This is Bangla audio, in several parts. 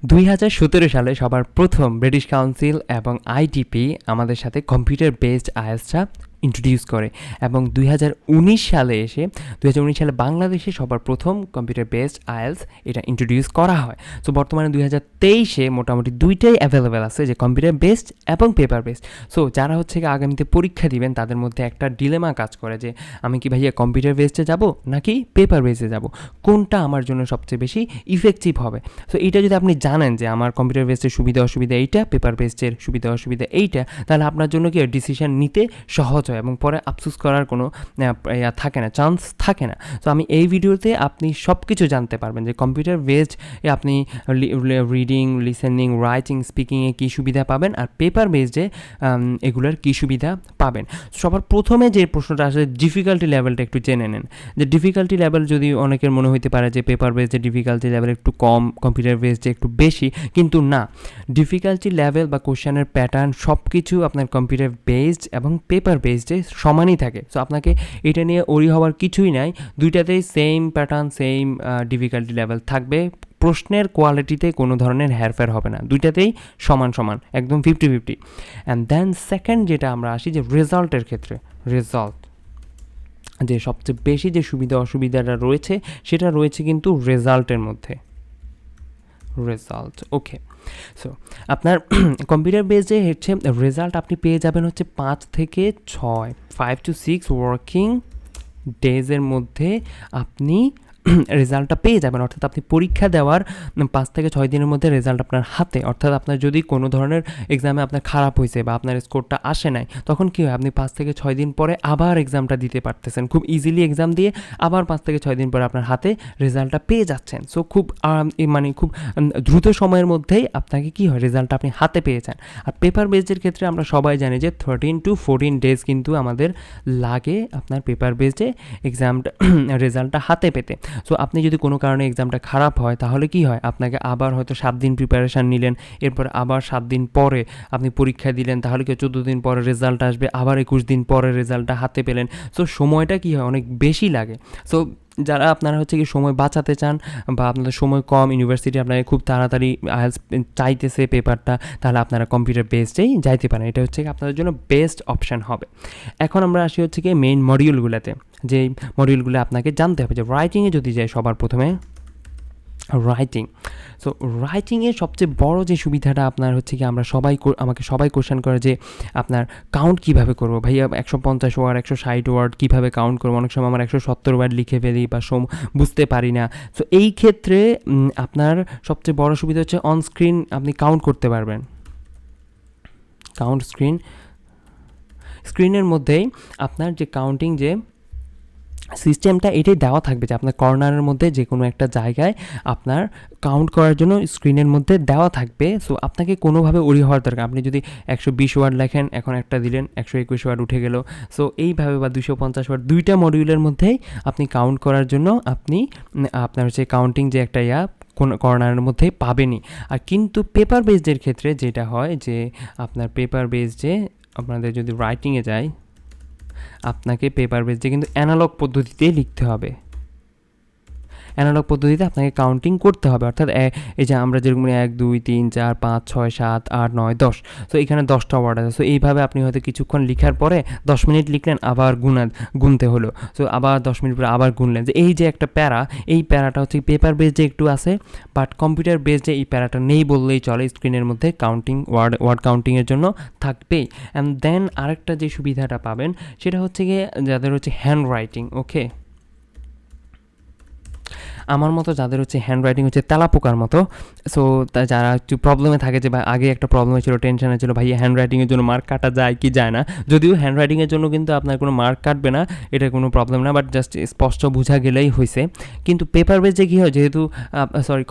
2017 সালে সবার প্রথম ব্রিটিশ কাউন্সিল এবং আইটিপি আমাদের সাথে কম্পিউটার বেসড আইএলটিএসটা ইন্ট্রোডিউস করে এবং 2019 সালে বাংলাদেশে সবার প্রথম কম্পিউটার বেসড আইএলটিএস এটা ইন্ট্রোডিউস করা হয়। সো বর্তমানে 2023-এ মোটামুটি দুইটাই অ্যাভেলেবেল আছে, যে কম্পিউটার বেসড এবং পেপার বেসড। সো যারা হচ্ছে কি আগামীতে পরীক্ষা দিবেন তাদের মধ্যে একটা ডিলেমা কাজ করে যে আমি কি ভাইয়া কম্পিউটার বেসডে যাব নাকি পেপার বেসডে যাব, কোনটা আমার জন্য সবচেয়ে বেশি ইফেক্টিভ হবে। সো এইটা যদি আপনি জানেন যে আমার কম্পিউটার বেসডের সুবিধা অসুবিধা এইটা, পেপার বেসডের সুবিধা অসুবিধা এইটা, তাহলে আপনার জন্য কি ডিসিশন নিতে সহজ হয় এবং পরে আফসোস করার কোনো থাকে না, চান্স থাকে না। তো আমি এই ভিডিওতে আপনি সব কিছু জানতে পারবেন যে কম্পিউটার বেসড আপনি রিডিং, লিসেনিং, রাইটিং, স্পিকিংয়ে কী সুবিধা পাবেন আর পেপার বেসডে এগুলোর কী সুবিধা পাবেন। সবার প্রথমে যে প্রশ্নটা আসলে ডিফিকাল্টি লেভেলটা একটু জেনে নেন, যে ডিফিকাল্টি লেভেল যদি অনেকের মনে হতে পারে যে পেপার বেসডে ডিফিকাল্টি লেভেল একটু কম, কম্পিউটার বেসডে একটু বেশি, কিন্তু না, ডিফিকাল্টি লেভেল বা কোশ্চেনের প্যাটার্ন সব কিছু আপনার কম্পিউটার বেসড এবং পেপার বেসডে সমানই থাকে। সো আপনাকে এটা নিয়ে ওরি হওয়ার কিছুই নাই, দুইটাতেই same pattern, same difficulty level থাকবে, প্রশ্নের কোয়ালিটিতে কোনো ধরনের হেরফের হবে না, দুইটাতেই সমান সমান, একদম 50-50। অ্যান্ড দেন সেকেন্ড যেটা আমরা আসি যে রেজাল্টের ক্ষেত্রে, রেজাল্ট যে সবচেয়ে বেশি যে সুবিধা অসুবিধাটা রয়েছে সেটা রয়েছে কিন্তু রেজাল্টের মধ্যে। রেজাল্ট ওকে, সো আপনার কম্পিউটার বেসে হচ্ছে রেজাল্ট আপনি পেয়ে যাবেন হচ্ছে 5 থেকে 5 to 6 ওয়ার্কিং ডেজের মধ্যে আপনি রেজাল্টটা পেয়ে যাবেন। অর্থাৎ আপনি পরীক্ষা দেওয়ার 5 থেকে 6 দিনের মধ্যে রেজাল্ট আপনার হাতে। অর্থাৎ আপনার যদি কোনো ধরনের এক্সামে আপনার খারাপ হয়েছে বা আপনার স্কোরটা আসে নাই, তখন কী হয়, আপনি 5 থেকে 6 দিন পরে আবার এক্সামটা দিতে পারতেছেন, খুব ইজিলি এক্সাম দিয়ে আবার 5 থেকে 6 দিন পরে আপনার হাতে রেজাল্টটা পেয়ে যাচ্ছেন। সো খুব মানে খুব দ্রুত সময়ের মধ্যেই আপনাকে কী হয়, রেজাল্টটা আপনি হাতে পেয়ে যান। আর পেপার বেসডের ক্ষেত্রে আমরা সবাই জানি যে 13 to 14 ডেজ কিন্তু আমাদের লাগে আপনার পেপার বেসডে এক্সামটা রেজাল্টটা হাতে পেতে। সো আপনি যদি কোনো কারণে এক্সামটা খারাপ হয় তাহলে কি হয়, আপনাকে আবার হয়তো 7 দিন প্রিপারেশান নিলেন, এরপর আবার 7 দিন পরে আপনি পরীক্ষা দিলেন, তাহলে কি 14 দিন পরে রেজাল্ট আসবে, আবার 21 দিন পরে রেজাল্টটা হাতে পেলেন। সো সময়টা কি হয়, অনেক বেশি লাগে। সো যারা আপনারা হচ্ছে কি সময় বাঁচাতে চান বা আপনাদের সময় কম, ইউনিভার্সিটি আপনাকে খুব তাড়াতাড়ি আইএলটিএস চাইতেছে পেপারটা, তাহলে আপনারা কম্পিউটার বেসডেই যাইতে পারেন, এটা হচ্ছে কি আপনাদের জন্য বেস্ট অপশান হবে। এখন আমরা আসি হচ্ছে কি মেইন মডিউলগুলোতে, যেই মডিউলগুলো আপনাকে জানতে হবে। যে রাইটিংয়ে যদি যাই, সবার প্রথমে রাইটিং। সো রাইটিংয়ের সবচেয়ে বড় যে সুবিধাটা আপনার হচ্ছে কি, আমাকে সবাই কোশ্চেন করে যে আপনার কাউন্ট কীভাবে করবো ভাইয়া, 150 ওয়ার্ড 160 ওয়ার্ড কীভাবে কাউন্ট করবো, অনেক সময় আমার 170 ওয়ার্ড লিখে ফেলি বা বুঝতে পারি না। সো এই ক্ষেত্রে আপনার সবচেয়ে বড় সুবিধা হচ্ছে অন স্ক্রিন আপনি কাউন্ট করতে পারবেন। কাউন্ট স্ক্রিনের মধ্যেই আপনার যে কাউন্টিং যে সিস্টেমটা এটাই দেওয়া থাকবে, যে আপনার কর্নারের মধ্যে যে কোনো একটা জায়গায় আপনার কাউন্ট করার জন্য স্ক্রিনের মধ্যে দেওয়া থাকবে। সো আপনাকে কোনোভাবে ওরি হওয়ার দরকার, আপনি যদি 120 ওয়ার্ড লেখেন, এখন একটা দিলেন 121 ওয়ার্ড উঠে গেল, সো এইভাবে, বা 250 ওয়ার্ড, দুইটা মডিউলের মধ্যেই আপনি কাউন্ট করার জন্য আপনার হচ্ছে কাউন্টিং যে একটা কোনো কর্নারের মধ্যে পাবেনই। আর কিন্তু পেপার বেসডের ক্ষেত্রে যেটা হয় যে আপনার পেপার বেসডে আপনাদের যদি রাইটিংয়ে যায়, আপনাকে পেপার বেসডে কিন্তু অ্যানালগ পদ্ধতিতে লিখতে হবে, অ্যানালগ পদ্ধতিতে আপনাকে কাউন্টিং করতে হবে। অর্থাৎ এই যে আমরা যেরকম 1 2 3 4 5 6 7 8 9 10, সো এখানে 10টা ওয়ার্ড আছে। সো এইভাবে আপনি হয়তো কিছুক্ষণ লিখার পরে 10 মিনিট লিখলেন, আবার গুনতে হলো, সো আবার 10 মিনিট পরে আবার গুনলেন। যে এই যে একটা প্যারা, এই প্যারাটা হচ্ছে পেপার বেসডে একটু আছে, বাট কম্পিউটার বেসডে এই প্যারাটা নেই বললেই চলে, স্ক্রিনের মধ্যে কাউন্টিং ওয়ার্ড কাউন্টিংয়ের জন্য থাকবেই। অ্যান্ড দেন আরেকটা যে সুবিধাটা পাবেন সেটা হচ্ছে গিয়ে যাদের হচ্ছে হ্যান্ড রাইটিং, ওকে, আমার মতো যাদের হচ্ছে হ্যান্ড রাইটিং হচ্ছে তেলাপোকার মতো, সো যারা একটু প্রবলেমে থাকে, যে আগে একটা প্রবলেম ছিল, টেনশনে ছিল ভাই হ্যান্ড রাইটিংয়ের জন্য মার্ক কাটা যায় কি যায় না, যদিও হ্যান্ড রাইটিংয়ের জন্য কিন্তু আপনার কোনো মার্ক কাটবে না, এটা কোনো প্রবলেম না, বাট জাস্ট স্পষ্ট বোঝা গেলেই হয়েছে। কিন্তু পেপার বেসে কী হয়, যেহেতু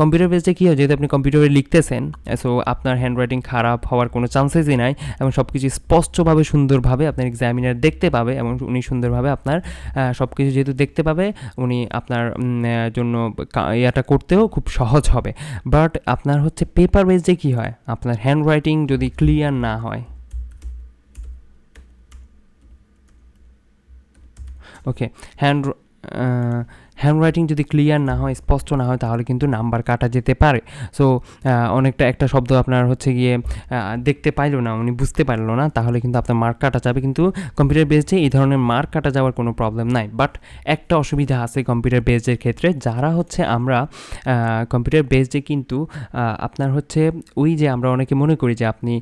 কম্পিউটার বেসে কী হয়, যেহেতু আপনি কম্পিউটারে লিখতেছেন, সো আপনার হ্যান্ড রাইটিং খারাপ হওয়ার কোনো চান্সেসই নাই, এবং সব কিছু স্পষ্টভাবে সুন্দরভাবে আপনার এক্সামিনার দেখতে পাবে, এবং উনি সুন্দরভাবে আপনার সব কিছু যেহেতু দেখতে পাবে, উনি আপনার জন্য এটা করতেও খুব সহজ হবে। বাট আপনার হচ্ছে পেপার বেসে কী হয়, আপনার হ্যান্ড রাইটিং যদি ক্লিয়ার না হয়, ওকে, হ্যান্ডরাইটিং যদি ক্লিয়ার না হয়, স্পষ্ট না হয়, তাহলে কিন্তু নাম্বার কাটা যেতে পারে। সো অনেকটা একটা শব্দ আপনার হচ্ছে গিয়ে দেখতে পাইলো না, উনি বুঝতে পারলো না, তাহলে কিন্তু আপনার মার্ক কাটা যাবে। কিন্তু কম্পিউটার বেসডে এই ধরনের মার্ক কাটা যাওয়ার কোনো প্রবলেম নাই। বাট একটা অসুবিধা আছে কম্পিউটার বেসডের ক্ষেত্রে, যারা হচ্ছে আমরা কম্পিউটার বেসডে কিন্তু আপনার হচ্ছে ওই যে আমরা অনেকে মনে করি যে আপনি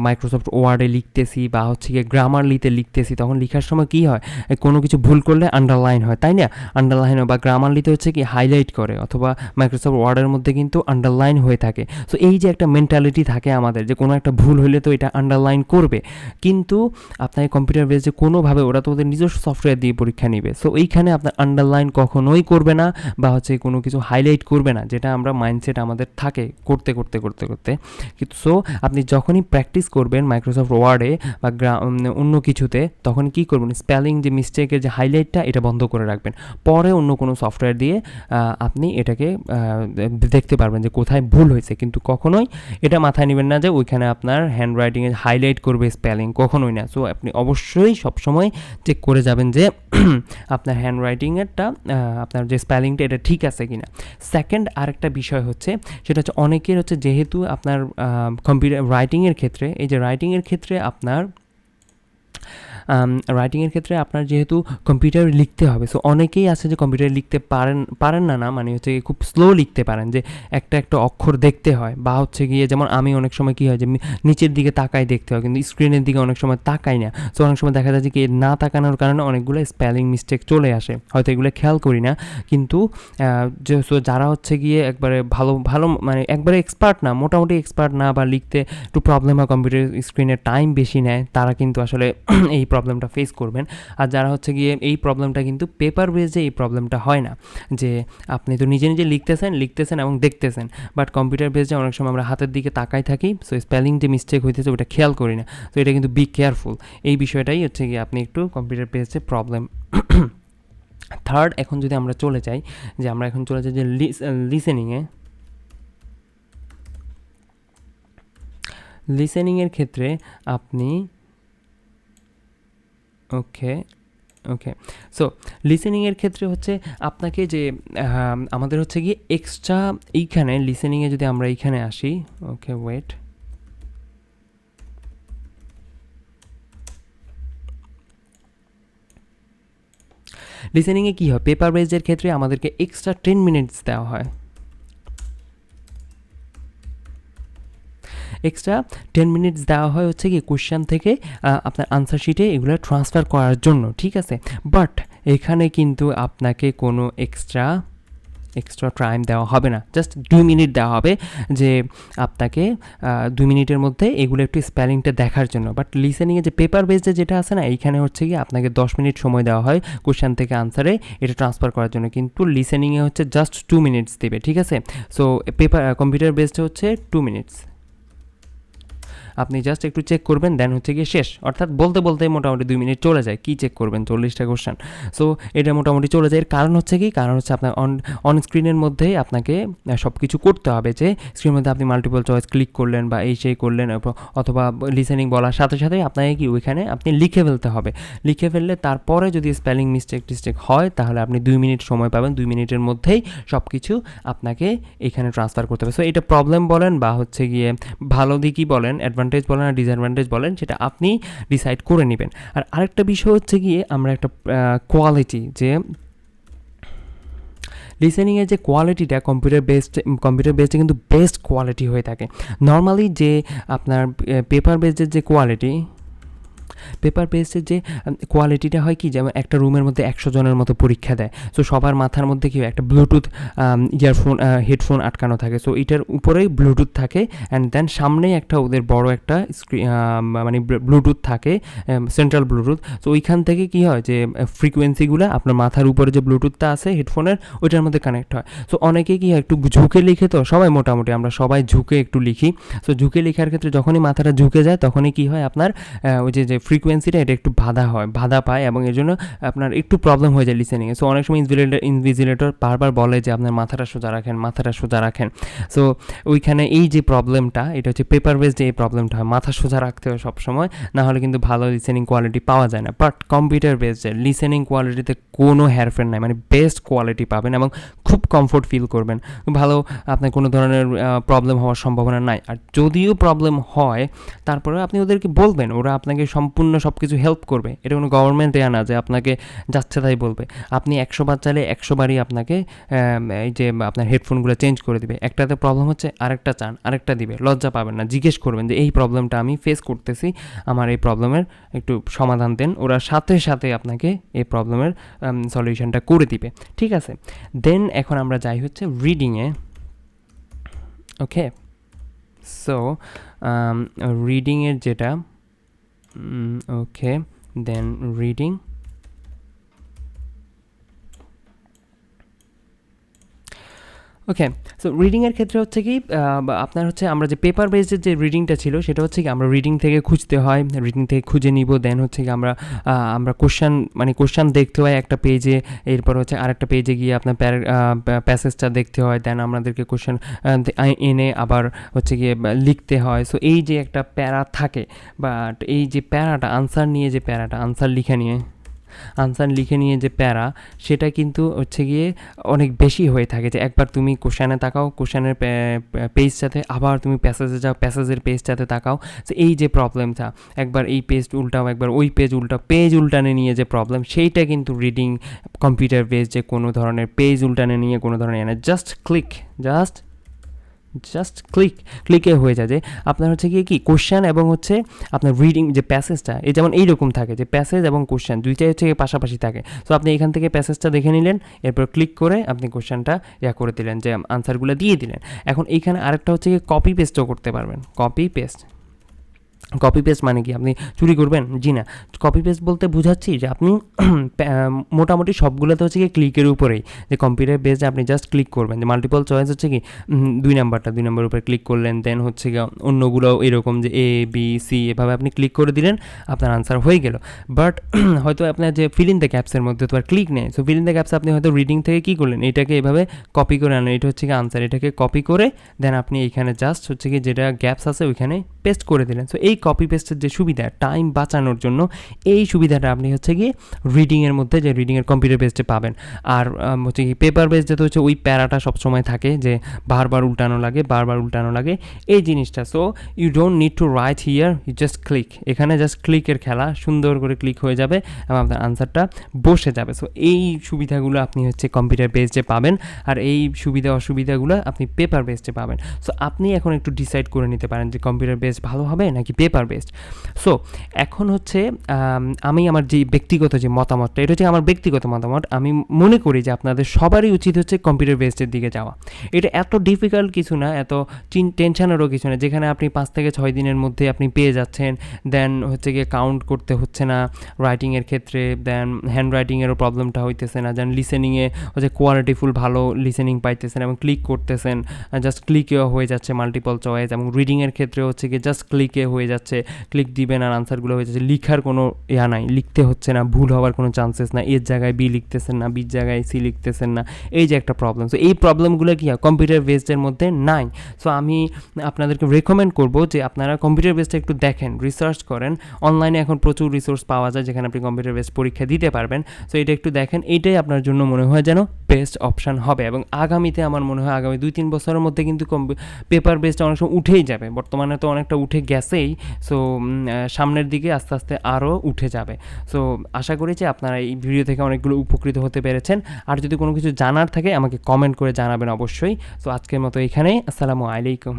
মাইক্রোসফট ওয়ার্ডে লিখতেছি বা হচ্ছে গিয়ে গ্রামারলিতে লিখতেছি, তখন লেখার সময় কী হয়, কোনো কিছু ভুল করলে আন্ডারলাইন হয়, তাই না? আন্ডারলাইন বা গ্রামারলিতে হচ্ছে কি হাইলাইট করে, অথবা মাইক্রোসফট ওয়ার্ডের মধ্যে কিন্তু আন্ডারলাইন হয়ে থাকে। সো এই যে একটা মেন্টালিটি থাকে আমাদের যে কোনো একটা ভুল হলে তো এটা আন্ডারলাইন করবে, কিন্তু আপনার কম্পিউটার বেসে কোনোভাবে ওরা তো ওদের নিজস্ব সফটওয়্যার দিয়ে পরীক্ষা নেবে। সো এইখানে আপনার আন্ডারলাইন কখনোই করবে না বা হচ্ছে কোনো কিছু হাইলাইট করবে না, যেটা আমরা মাইন্ডসেট আমাদের থাকে করতে করতে করতে করতে। কিন্তু সো আপনি যখনই প্র্যাকটিস করবেন মাইক্রোসফট ওয়ার্ডে বা অন্য কিছুতে, তখন কি করবেন, স্পেলিং যে মিস্টেকের যে হাইলাইটটা এটা বন্ধ করে রাখবেন। পরে অন্য কোনো সফটওয়্যার দিয়ে আপনি এটাকে দেখতে পারবেন যে কোথায় ভুল হয়েছে। কিন্তু কখনোই এটা মাথায় নেবেন না যে ওইখানে আপনার হ্যান্ড রাইটিংয়ে হাইলাইট করবে স্পেলিং, কখনোই না। সো আপনি অবশ্যই সবসময় চেক করে যাবেন যে আপনার হ্যান্ড রাইটিংয়েরটা, আপনার যে স্পেলিংটা এটা ঠিক আছে কিনা। সেকেন্ড আরেকটা বিষয় হচ্ছে, সেটা হচ্ছে অনেকের হচ্ছে যেহেতু আপনার কম্পিউটার রাইটিংয়ের ক্ষেত্রে, এই যে রাইটিংয়ের ক্ষেত্রে আপনার আপনার যেহেতু কম্পিউটারে লিখতে হবে, সো অনেকেই আছে যে কম্পিউটারে লিখতে পারেন না, মানে হচ্ছে খুব স্লো লিখতে পারেন, যে একটা একটা অক্ষর দেখতে হয়, বা হচ্ছে গিয়ে যেমন আমি অনেক সময় কী হয় যে নিচের দিকে তাকাই দেখতে হয়, কিন্তু স্ক্রিনের দিকে অনেক সময় তাকাই না। সো অনেক সময় দেখা যায় যে কি না তাকানোর কারণে অনেকগুলো স্পেলিং মিস্টেক চলে আসে, হয়তো এগুলো খেয়াল করি না। কিন্তু সো যারা হচ্ছে গিয়ে একবারে ভালো মানে একবারে এক্সপার্ট না, মোটামুটি এক্সপার্ট না, বা লিখতে একটু প্রবলেম হয়, কম্পিউটার স্ক্রিনে টাইম বেশি নেয়, তারা কিন্তু আসলে এই প্রবলেমটা ফেস করবেন। আর যারা হচ্ছে গিয়ে এই প্রবলেমটা কিন্তু পেপার বেসে এই প্রবলেমটা হয় না, যে আপনি তো নিজে নিজে লিখতেছেন এবং দেখতেছেন, বাট কম্পিউটার বেসে অনেক সময় আমরা হাতের দিকে তাকাই থাকি, সো স্পেলিং যে মিস্টেক হইতেছে ওটা খেয়াল করি না। তো এটা কিন্তু বি কেয়ারফুল, এই বিষয়টাই হচ্ছে গিয়ে আপনি একটু কম্পিউটার বেসে প্রবলেম। থার্ড, এখন যদি আমরা চলে যাই যে লিসেনিংয়ের ক্ষেত্রে আপনি ওকে সো লিসেনিংয়ের ক্ষেত্রে হচ্ছে আপনাকে যে আমাদের হচ্ছে গিয়ে এক্সট্রা এইখানে লিসেনিংয়ে যদি আমরা এইখানে আসি, ওকে ওয়েট, লিসেনিংয়ে কী হয়, পেপার বেসের ক্ষেত্রে আমাদেরকে এক্সট্রা 10 মিনিটস দেওয়া হয়, এক্সট্রা 10 মিনিটস দেওয়া হয় হচ্ছে কি কোশ্চেন থেকে আপনার আনসার শিটে এগুলো ট্রান্সফার করার জন্য, ঠিক আছে? বাট এখানে কিন্তু আপনাকে কোনো এক্সট্রা টাইম দেওয়া হবে না, জাস্ট 2 মিনিট দেওয়া হবে, যে আপনাকে 2 মিনিটের মধ্যে এগুলো একটু স্পেলিংটা দেখার জন্য। বাট লিসেনিংয়ে যে পেপার বেসে যেটা আছে না, এইখানে হচ্ছে কি আপনাকে 10 মিনিট সময় দেওয়া হয় কোশ্চেন থেকে আনসারে এটা ট্রান্সফার করার জন্য, কিন্তু লিসেনিংয়ে হচ্ছে জাস্ট 2 মিনিটস দেবে, ঠিক আছে? সো কম্পিউটার বেসড হচ্ছে 2 মিনিটস, আপনি জাস্ট একটু চেক করবেন, দেন হচ্ছে গিয়ে শেষ। অর্থাৎ বলতে বলতে মোটামুটি 2 মিনিট চলে যায়, কি চেক করবেন 40টা কোশ্চেন। সো এটা মোটামুটি চলে যায়। এর কারণ হচ্ছে কি, কারণ হচ্ছে আপনার অন স্ক্রিনের মধ্যেই আপনাকে সব কিছু করতে হবে, যে স্ক্রিনের মধ্যে আপনি মাল্টিপল চয়েস ক্লিক করলেন বা এই সেই করলেন, অথবা লিসেনিং বলার সাথে সাথে আপনাকে কি ওইখানে আপনি লিখে ফেলতে হবে। লিখে ফেললে তারপরে যদি স্পেলিং মিস্টেক হয়, তাহলে আপনি 2 মিনিট সময় পাবেন, 2 মিনিটের মধ্যেই সব কিছু আপনাকে এখানে ট্রান্সফার করতে হবে। সো এটা প্রবলেম বলেন বা হচ্ছে গিয়ে ভালো দিকই বলেন, অ্যাডভান্টেজ বলেন আর ডিসঅ্যাডভান্টেজ বলেন, সেটা আপনি ডিসাইড করে নেবেন। আর আরেকটা বিষয় হচ্ছে গিয়ে আমরা একটা কোয়ালিটি, যে লিসেনিংয়ের যে কোয়ালিটিটা কম্পিউটার বেসডে কিন্তু বেস্ট কোয়ালিটি হয়ে থাকে। নর্মালি যে আপনার পেপার বেসডের যে কোয়ালিটি, পেপার বেসের যে কোয়ালিটিটা হয় কি, যেমন একটা রুমের মধ্যে 100 জনের মতো পরীক্ষা দেয়, সো সবার মাথার মধ্যে কি একটা ব্লুটুথ ইয়ারফোন হেডফোন আটকানো থাকে, সো এটার উপরেই ব্লুটুথ থাকে, অ্যান্ড দেন সামনেই একটা ওদের বড় একটা মানে ব্লুটুথ থাকে, সেন্ট্রাল ব্লুটুথ। সো ওইখান থেকে কি হয় যে ফ্রিকোয়েন্সিগুলো আপনার মাথার উপরে যে ব্লুটুথটা আছে হেডফোনের, ওইটার মধ্যে কানেক্ট হয়। সো অনেকে কি হয় একটু ঝুঁকে লিখে, তো সবাই মোটামুটি আমরা সবাই ঝুঁকে একটু লিখি। সো ঝুঁকে লেখার ক্ষেত্রে যখনই মাথাটা ঝুঁকে যায়, তখনই কি হয় আপনার ওই যে ফ্রিকোয়েন্সিটা এটা একটু বাধা পায় এবং এর জন্য আপনার একটু প্রবলেম হয়ে যায় লিসেনিংয়ে। সো অনেক সময় ইনভিজিলেটর বারবার বলে যে আপনার মাথাটা সোজা রাখেন। সো ওইখানে এই যে প্রবলেমটা, এটা হচ্ছে পেপার বেসড এই প্রবলেমটা হয়, মাথা সোজা রাখতে হয় সবসময়, না হলে কিন্তু ভালো লিসেনিং কোয়ালিটি পাওয়া যায় না। বাট কম্পিউটার বেসড লিসেনিং কোয়ালিটিতে কোনো হেরফের নাই, মানে বেস্ট কোয়ালিটি পাবেন এবং খুব কমফোর্ট ফিল করবেন, ভালো, আপনার কোনো ধরনের প্রবলেম হওয়ার সম্ভাবনা নাই। আর যদিও প্রবলেম হয় তারপরে আপনি ওদেরকে বলবেন, ওরা আপনাকে সম্পূর্ণ সব কিছু হেল্প করবে। এটা কোনো গভর্নমেন্ট দেয়া না যে আপনাকে যাচ্ছে তাই বলবে। আপনি 100 বার চাইলে 100 বারই আপনাকে এই যে আপনার হেডফোনগুলো চেঞ্জ করে দিবে। একটাতে প্রবলেম হচ্ছে আরেকটা চান, আরেকটা দিবে, লজ্জা পাবেন না, জিজ্ঞেস করবেন যে এই প্রবলেমটা আমি ফেস করতেছি, আমার এই প্রবলেমের একটু সমাধান দেন। ওরা সাথে সাথে আপনাকে এই প্রবলেমের সলিউশনটা করে দিবে, ঠিক আছে। দেন এখন আমরা যাই হচ্ছে রিডিংয়ে। ওকে, সো রিডিংয়ের যেটা, ওকে, দেন রিডিং। ওকে, সো রিডিংয়ের ক্ষেত্রে হচ্ছে কি আপনার হচ্ছে আমরা যে পেপার বেসড যে রিডিংটা ছিল সেটা হচ্ছে কি আমরা রিডিং থেকে খুঁজতে হয়, রিডিং থেকে খুঁজে নিব। দেন হচ্ছে কি আমরা কোশ্চান দেখতে হয় একটা পেজে, এরপর হচ্ছে আরেকটা পেজে গিয়ে আপনার প্যাসেজটা দেখতে হয়। দেন আমাদেরকে কোশ্চান এনে আবার হচ্ছে গিয়ে লিখতে হয়। সো এই যে একটা প্যারা থাকে, বাট এই যে প্যারাটা আনসার লিখে নিয়ে যে প্যারা, সেটা কিন্তু হচ্ছে গিয়ে অনেক বেশি হয়ে থাকে। যে একবার তুমি কোশ্চেনে তাকাও, কোশ্চেনের পেজটাতে, আবার তুমি প্যাসেজে যাও, প্যাসেজের পেজটাতে তাকাও। তো এই যে প্রবলেমটা, একবার এই পেজ উল্টাও, একবার ওই পেজ উল্টানে নিয়ে যে প্রবলেম, সেইটা কিন্তু রিডিং কম্পিউটার বেস যে কোনো ধরনের পেজ উল্টানে নিয়ে কোনো ধরনের জাস্ট ক্লিকে হয়ে যায়। যে আপনার হচ্ছে গিয়ে কি কোশ্চেন এবং হচ্ছে আপনার রিডিং যে প্যাসেজটা, এই যেমন এইরকম থাকে যে প্যাসেজ এবং কোশ্চেন দুইটাই হচ্ছে পাশাপাশি থাকে। সো আপনি এখান থেকে প্যাসেজটা দেখে নিলেন, এরপর ক্লিক করে আপনি কোশ্চেনটা করে দিলেন, যে আনসারগুলো দিয়ে দিলেন। এখন এইখানে আরেকটা হচ্ছে গিয়ে কপি পেস্টও করতে পারবেন। কপি পেস্ট মানে কি আপনি চুরি করবেন? জি না, কপি পেস্ট বলতে বুঝাচ্ছি যে আপনি মোটামুটি সবগুলোতে হচ্ছে কি ক্লিকের উপরেই, যে কম্পিউটার বেসে আপনি জাস্ট ক্লিক করবেন। যে মাল্টিপল চয়েস হচ্ছে কি 2 নাম্বার উপরে ক্লিক করলেন, দেন হচ্ছে কি অন্যগুলো এরকম যে এ বি সি এভাবে আপনি ক্লিক করে দিলেন, আপনার আনসার হয়ে গেল। বাট হয়তো আপনার যে ফিল ইন দ্য গ্যাপসের মধ্যে তো আর ক্লিক নেই। So fill in the gaps আপনি হয়তো রিডিং থেকে কী করলেন, এটাকে এভাবে কপি করে আনলেন, এটা হচ্ছে কি আনসার, এটাকে কপি করে দেন আপনি এইখানে জাস্ট হচ্ছে কি যেটা গ্যাপস আছে ওইখানে পেস্ট করে দিলেন। সো এই কপি পেস্টের যে সুবিধা, টাইম বাঁচানোর জন্য এই সুবিধাটা আপনি হচ্ছে কি রিডিংয়ের মধ্যে, যে রিডিংয়ের কম্পিউটার বেসডে পাবেন। আর হচ্ছে কি পেপার বেসডে তো হচ্ছে ওই প্যারাটা সবসময় থাকে, যে বারবার উল্টানো লাগে এই জিনিসটা। So you don't need to write here, you just click, এখানে জাস্ট ক্লিকের খেলা, সুন্দর করে ক্লিক হয়ে যাবে এবং আপনার আনসারটা বসে যাবে। সো এই সুবিধাগুলো আপনি হচ্ছে কম্পিউটার বেসডে পাবেন, আর এই সুবিধা অসুবিধাগুলো আপনি পেপার বেসডে পাবেন। সো আপনি এখন একটু ডিসাইড করে নিতে পারেন যে কম্পিউটার বেসড ভালো হবে নাকি পেপার বেসড। সো এখন হচ্ছে আমি আমার যে ব্যক্তিগত যে মতামতটা, এটা হচ্ছে আমার ব্যক্তিগত মতামত, আমি মনে করি যে আপনাদের সবারই উচিত হচ্ছে কম্পিউটার বেসডের দিকে যাওয়া। এটা এত ডিফিকাল্ট কিছু না, এত টেনশনেরও কিছু না, যেখানে আপনি 5 থেকে 6 দিনের মধ্যে আপনি পেয়ে যাচ্ছেন। দেন হচ্ছে গিয়ে কাউন্ট করতে হচ্ছে না রাইটিংয়ের ক্ষেত্রে, দেন হ্যান্ড রাইটিংয়েরও প্রবলেমটা হইতেছে না, দেন লিসেনিংয়ে হচ্ছে কোয়ালিটিফুল ভালো লিসেনিং পাইতেছেন এবং ক্লিক করতেছেন, জাস্ট ক্লিকেও হয়ে যাচ্ছে মাল্টিপল চয়েস। এবং রিডিংয়ের ক্ষেত্রে হচ্ছে কি জাস্ট ক্লিকে হয়ে যাচ্ছে, ক্লিক দিবেন আর আনসারগুলো হয়ে যাচ্ছে, লিখার কোনো নাই, লিখতে হচ্ছে না, ভুল হওয়ার কোনো চান্সেস না, এর জায়গায় বি লিখতেছেন না, বির জায়গায় সি লিখতেছেন না, এই যে একটা প্রবলেম। সো এই প্রবলেমগুলো কি কম্পিউটার বেসডের মধ্যে নাই। সো আমি আপনাদেরকে রেকমেন্ড করবো যে আপনারা কম্পিউটার বেসটা একটু দেখেন, রিসার্চ করেন, অনলাইনে এখন প্রচুর রিসোর্স পাওয়া যায় যেখানে আপনি কম্পিউটার বেসড পরীক্ষা দিতে পারবেন। সো এটা একটু দেখেন, এইটাই আপনার জন্য মনে হয় যেন বেস্ট অপশান হবে। এবং আগামীতে আমার মনে হয় আগামী 2-3 বছরের মধ্যে কিন্তু পেপার বেসটা অনেক সময় উঠেই যাবে, বর্তমানে তো অনেকটা উঠে গেছেই। সো সামনের দিকে আস্তে আস্তে আরও উঠে যাবে। সো আশা করি যে আপনারা এই ভিডিও থেকে অনেকগুলো উপকৃত হতে পেরেছেন। আর যদি কোনো কিছু জানার থাকে আমাকে কমেন্ট করে জানাবেন অবশ্যই। সো আজকের মতো এখানেই, আসসালামু আলাইকুম।